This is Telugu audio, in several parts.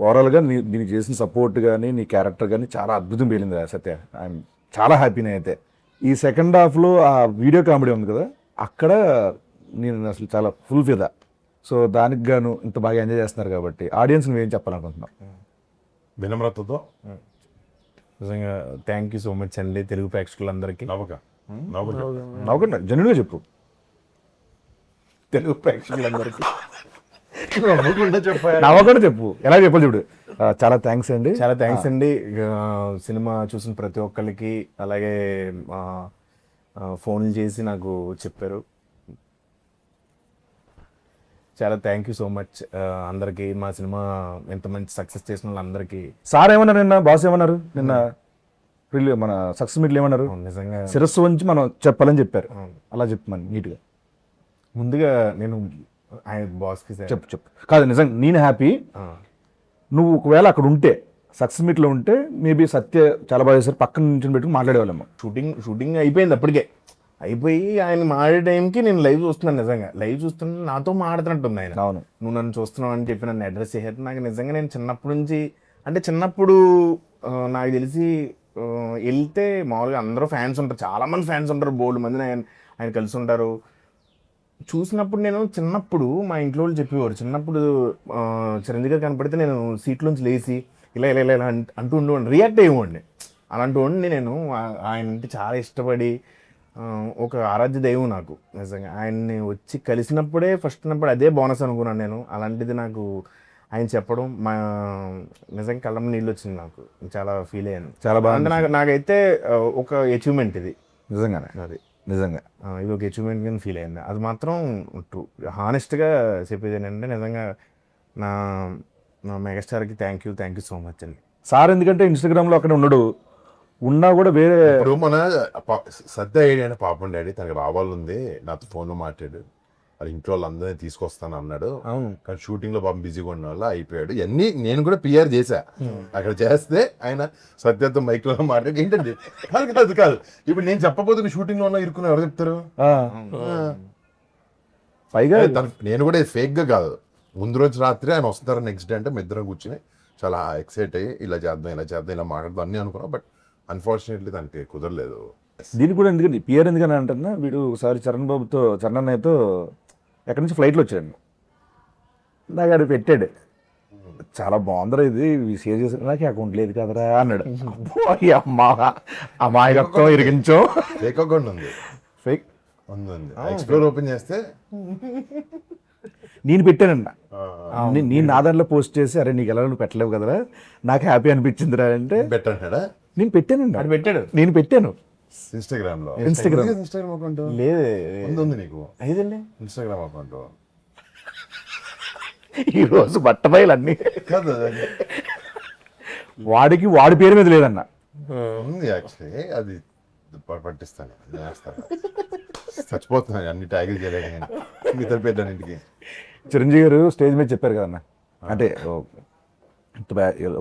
ఓవరాల్గా దీనికి చేసిన సపోర్ట్ కానీ నీ క్యారెక్టర్ కానీ చాలా అద్భుతం పేలింది సత్య. ఐఎమ్ చాలా హ్యాపీనే అయితే. ఈ సెకండ్ హాఫ్లో ఆ వీడియో కామెడీ ఉంది కదా, అక్కడ నేను అసలు చాలా ఫుల్ ఫిదా. సో దానికి గాను ఇంత బాగా ఎంజాయ్ చేస్తున్నారు కాబట్టి ఆడియన్స్ నువ్వేం చెప్పాలనుకుంటున్నావు? వినమ్రతతో నిజంగా థ్యాంక్ యూ సో మచ్ అండి తెలుగు ప్రేక్షకులందరికీ. నవ్వకుండా జెన్యున్గా చెప్పు. తెలుగు ప్రేక్షకులందరికీ నవ్వకుండా చెప్పు, ఎలా చెప్పాలి చూడు. చాలా థ్యాంక్స్ అండి. చాలా థ్యాంక్స్ అండి. సినిమా చూసిన ప్రతి ఒక్కరికి, అలాగే ఫోన్లు చేసి నాకు చెప్పారు. చాలా థ్యాంక్ యూ సో మచ్ అందరికీ. మా సినిమా ఎంత మంచి సక్సెస్ చేసిన వాళ్ళందరికీ. సార్ ఏమన్నారు నిన్న, బాస్ ఏమన్నారు నిన్న మన సక్సెస్ మీట్లు ఏమన్నారు? నిజంగా శిరస్సు వంచి మనం చెప్పాలని చెప్పారు. అలా చెప్పమని నీట్గా. ముందుగా నేను ఆయన బాస్కి చెప్పు. కాదు నిజంగా నేను హ్యాపీ. నువ్వు ఒకవేళ అక్కడ ఉంటే, సక్సెస్ మీట్లో ఉంటే మేబీ సత్య చాలా బాగా చేశారు, పక్కన నుంచి పెట్టుకుని మాట్లాడేవాళ్ళము. షూటింగ్ అయిపోయింది, అప్పటికే అయిపోయి ఆయన మాడే టైంకి నేను లైవ్ చూస్తున్నాను. నిజంగా లైవ్ చూస్తున్నా నాతో మాడుతున్నట్టుంది ఆయన. అవును, నువ్వు నన్ను చూస్తున్నావు అని చెప్పి నన్ను అడ్రస్ చేశారు. నాకు నిజంగా నేను చిన్నప్పటి నుంచి, అంటే చిన్నప్పుడు నాకు తెలిసి వెళ్తే మామూలుగా అందరూ ఫ్యాన్స్ ఉంటారు, చాలామంది ఫ్యాన్స్ ఉంటారు, బోల్డ్ మంది ఆయన కలిసి ఉంటారు. చూసినప్పుడు నేను చిన్నప్పుడు మా ఇంట్లో వాళ్ళు చెప్పేవారు, చిన్నప్పుడు చిరంజీవి గారు కనపడితే నేను సీట్లోంచి లేచి ఇలా ఇలా ఇలా ఇలా అంటూ ఉండేవాడిని, రియాక్ట్ అయ్యేవాడిని. అలాంటి వాడిని నేను. ఆయన అంటే చాలా ఇష్టపడి, ఒక ఆరాధ్య దైవం నాకు. నిజంగా ఆయన్ని వచ్చి కలిసినప్పుడే ఫస్ట్ ఉన్నప్పుడు అదే బోనస్ అనుకున్నాను నేను. అలాంటిది నాకు ఆయన చెప్పడం నిజంగా కళ్ళం నీళ్ళు వచ్చింది. నాకు చాలా ఫీల్ అయ్యాను. చాలా బాగా. నాకైతే ఒక అచీవ్మెంట్ ఇది. నిజంగానే అది నిజంగా ఇది ఒక అచీవ్మెంట్ కింద ఫీల్ అయింది. అది మాత్రం ట్రూ. హానెస్ట్గా చెప్పేది ఏంటంటే నిజంగా నా మెగాస్టార్కి థ్యాంక్ యూ సో మచ్ అండి. సార్ ఎందుకంటే ఇన్స్టాగ్రామ్లో అక్కడ ఉండడు, ఉన్నా కూడా వేరే. ఇప్పుడు మన సత్య ఐడి అంటే పాపం డాడీ తనకి రావాలంది, నాతో ఫోన్లో మాట్లాడు, అది ఇంట్లో వాళ్ళందరినీ తీసుకొస్తాను అన్నాడు. అవును, కానీ షూటింగ్ లో పాపం బిజీగా ఉన్న వల్ల అయిపోయాడు. ఇవన్నీ నేను కూడా పిఆర్ చేశా. అక్కడ చేస్తే ఆయన సత్యతో మైక్ లో మాట్లాడి ఏంటండి కాదు ఇప్పుడు నేను చెప్పబోతున్న షూటింగ్ లో ఉన్నా ఇరుకున్నా ఎవరు చెప్తారు? పైగా నేను కూడా ఫేక్ గా కాదు, ముందు రోజు రాత్రి ఆయన వస్తారు నెక్స్ట్ డే అంటే మీ ఇద్దరం కూర్చుని చాలా ఎక్సైట్ అయ్యి ఇలా చేద్దాం ఇలా మాట్లాడదాం అన్నీ అనుకున్నాం. బట్ అన్ఫార్చునేట్లీ దానికి కుదరలేదు. దీనికి కూడా ఎందుకని పిఆర్ ఎందుకని అంటున్నా, వీడు ఒకసారి చరణ్ అన్నయ్యతో ఎక్కడి నుంచి ఫ్లైట్లో వచ్చాడు, నాకు అది పెట్టాడు, చాలా బాగుందిరా ఇది షేర్ చేసి, నాకు అకౌంట్ లేదు కదరా అన్నాడు. అమాయకత్వం ఇరిగించో. ఫేక్ అకౌంట్ ఉంది, ఫేక్ ఉంది. ఎక్స్ప్లోర్ ఓపెన్ చేస్తే నేను పెట్టానన్న, నేను నా దాంట్లో పోస్ట్ చేసి, అరే నీకు ఎలా నువ్వు పెట్టలేవు కదరా, నాకు హ్యాపీ అనిపించిందిరా అంటే పెట్టాడా, నేను పెట్టానండి. అది పెట్టాడు, నేను పెట్టాను ఇన్స్టాగ్రామ్ లో. ఇన్స్టాగ్రామ్ అకౌంట్ లేదు ఉంది నీకు? ఐదండి ఇన్స్టాగ్రామ్ అకౌంట్ ఈరోజు బట్టబయలు అన్ని కాదు, వాడి పేరు మీద లేదన్న. ఉంది యాక్చువల్లీ, అది పట్టిస్తాను, చచ్చిపోతున్నాను అన్ని ట్యాగులు చేయలేక మిగతా పెట్టాను ఇంటికి. చిరంజీవి గారు స్టేజ్ మీద చెప్పారు కదన్న, అంటే ఇంత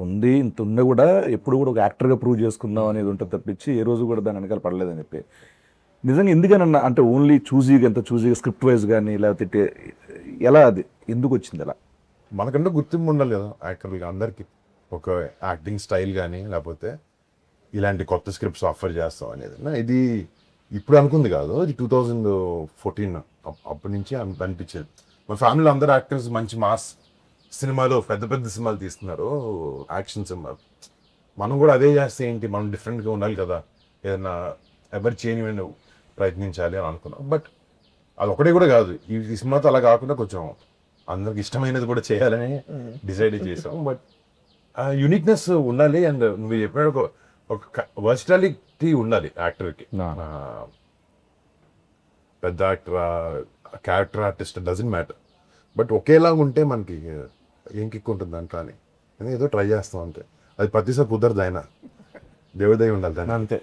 ఉంది, ఇంత ఉన్నా కూడా ఎప్పుడు కూడా ఒక యాక్టర్గా ప్రూవ్ చేసుకుందాం అనేది ఉంటుంది తప్పించి ఏ రోజు కూడా దాని వెనకాల పడలేదని చెప్పి. నిజంగా ఎందుకనన్నా, అంటే ఓన్లీ చూజీగా స్క్రిప్ట్ వైజ్ కానీ లేకపోతే ఎలా, అది ఎందుకు వచ్చింది అలా? మనకంటే గుర్తింపు ఉండాలి కదా యాక్టర్లుగా, అందరికీ ఒక యాక్టింగ్ స్టైల్ కానీ లేకపోతే ఇలాంటి కొత్త స్క్రిప్ట్స్ ఆఫర్ చేస్తాం అనేది. ఇది ఇప్పుడు అనుకుంది కాదు, ఇది 2014 అప్పటి నుంచి అనిపించేది. మా ఫ్యామిలీలో అందరు యాక్టర్స్ మంచి మాస్ సినిమాలు, పెద్ద సినిమాలు తీస్తున్నారు, యాక్షన్ సినిమాలు. మనం కూడా అదే చేస్తే ఏంటి, మనం డిఫరెంట్గా ఉండాలి కదా, ఏదైనా ఎవరు చేయని ప్రయత్నించాలి అని అనుకున్నాం. బట్ అది ఒకటే కూడా కాదు, ఈ సినిమాతో అలా కాకుండా కొంచెం అందరికి ఇష్టమైనది కూడా చేయాలని డిసైడ్ చేసాం. బట్ యూనిక్నెస్ ఉండాలి, అండ్ నువ్వు చెప్పిన ఒక వర్సిటాలిటీ ఉండాలి యాక్టర్కి. పెద్ద actor, character artist doesn't matter, but ఒకేలాగా ఉంటే మనకి ఏం కిక్ ఉంటుంది దాంట్లో అని ఏదో ట్రై చేస్తాం అంతే. అది ప్రతిసారి కుదరదు, ఆయన దేవుదయ ఉండాలి దాన్ని అంతే.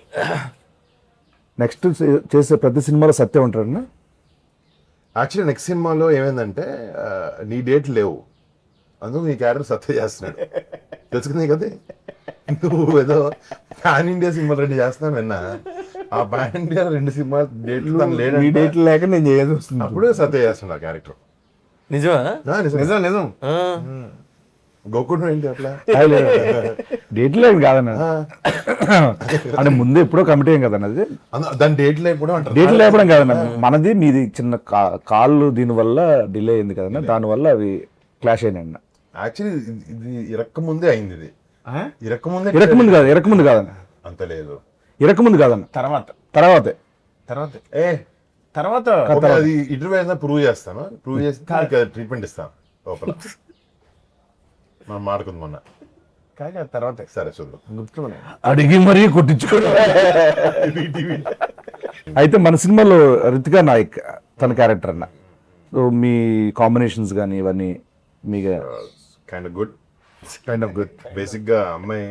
నెక్స్ట్ చేసే ప్రతి సినిమాలో సత్యం ఉంటారన్నా. యాక్చువల్లీ నెక్స్ట్ సినిమాలో ఏమైందంటే నీ డేట్ లేవు, అందుకు నీ క్యారెక్టర్ సత్య చేస్తున్నాడు, తెలుసుకుంది కదా. నువ్వు ఏదో పాన్ ఇండియా సినిమాలు రెడీ చేస్తున్నావు విన్నా, ఆ పాన్ ఇండియా 2 సినిమా డేట్లు లేక నేను చేయాల్సి వస్తుంది. అప్పుడు సత్య చేస్తున్నాడు ఆ క్యారెక్టర్. నిజమా? నిజం. గోకుడు ఏంటి అట్లా డేట్ లేదు కాదన్న, అంటే ముందు ఎప్పుడో కమిటీ అయ్యాం కదన్న అది. దాని డేట్ లేకపోవడం అంటారు. డేట్ లేపడం కాదన్న, మనది మీది చిన్న కాళ్ళు దీనివల్ల డిలే అయింది కదన్న, దానివల్ల అవి క్లాష్ అయినాయి అన్న. యాక్చువల్లీ ఇది ఇరక్క ముందే అయింది. ఇది ఇరక్క ఇరకముందు కాదన్న, అంత లేదు. ఇరకముందు కాదన్న, తర్వాతే తర్వాత ఓకే, అది ఇంటర్వ్యూ ప్రూవ్ చేస్తాను. ప్రూవ్ చేసి ట్రీట్మెంట్ ఇస్తాను లోపల. మనం మాడుకుంది మొన్న. తర్వాత సరే చూద్దాం. గుర్తు అడిగి మరీ కొట్టించుకోవడం. అయితే మన సినిమాలో రితికా నాయక్ తన క్యారెక్టర్ అన్న, సో మీ కాంబినేషన్స్ కానీ ఇవన్నీ మీకు కైండ్ ఆఫ్ గుడ్. బేసిక్ గా అమ్మాయి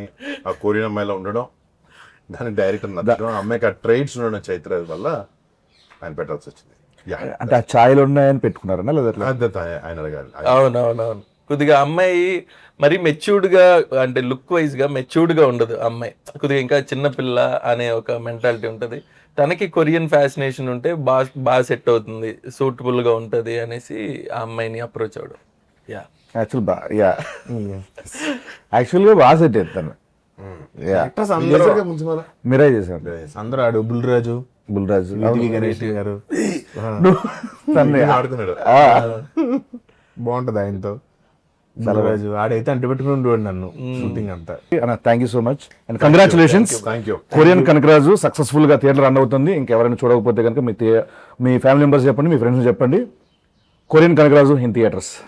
ఆ కొరియన్ అమ్మాయిలో ఉండడం, దాని డైరెక్టర్ నచ్చడం, అమ్మాయికి ఆ ట్రైడ్స్ ఉండడం చైత్ర వల్ల ఆయన పెట్టాల్సి వచ్చింది. అంటే ఆ ఛాయలు ఉన్నాయని పెట్టుకున్నారన్నా లేదా ఎట్లా? ఆయన అడగాలి. అవునవునవును. కొద్దిగా అమ్మాయి మరి మెచ్యూర్డ్గా, అంటే లుక్ వైజ్గా మెచ్యూర్డ్గా ఉండదు అమ్మాయి, కొద్దిగా ఇంకా చిన్నపిల్ల అనే ఒక మెంటాలిటీ ఉంటుంది. తనకి కొరియన్ ఫ్యాసినేషన్ ఉంటే బాగా సెట్ అవుతుంది, సూటబుల్గా ఉంటుంది అనేసి ఆ అమ్మాయిని అప్రోచ్ అవ్వడం. యా యాక్చువల్గా బాగా సెట్ అవుతాను. మీరే చేశారు అందరూ ఆడు బుల్రాజు, బుల్రాజు, గణేష్ గారు ఆడుకున్నాడు. బాగుంటది ఆయనతో. బుల్రాజు ఆడైతే అంటి పెట్టుకుని ఉండేవాడు నన్ను షూటింగ్ అంతా. Thank you so much and congratulations. Thank you. Korean Kanakaraju successful గా థియేటర్ రన్ అవుతుంది. ఇంకెవరైనా చూడకపోతే కనుక మీ ఫ్యామిలీ మెంబర్స్ చెప్పండి, మీ ఫ్రెండ్స్ చెప్పండి. Korean Kanakaraju in theatres.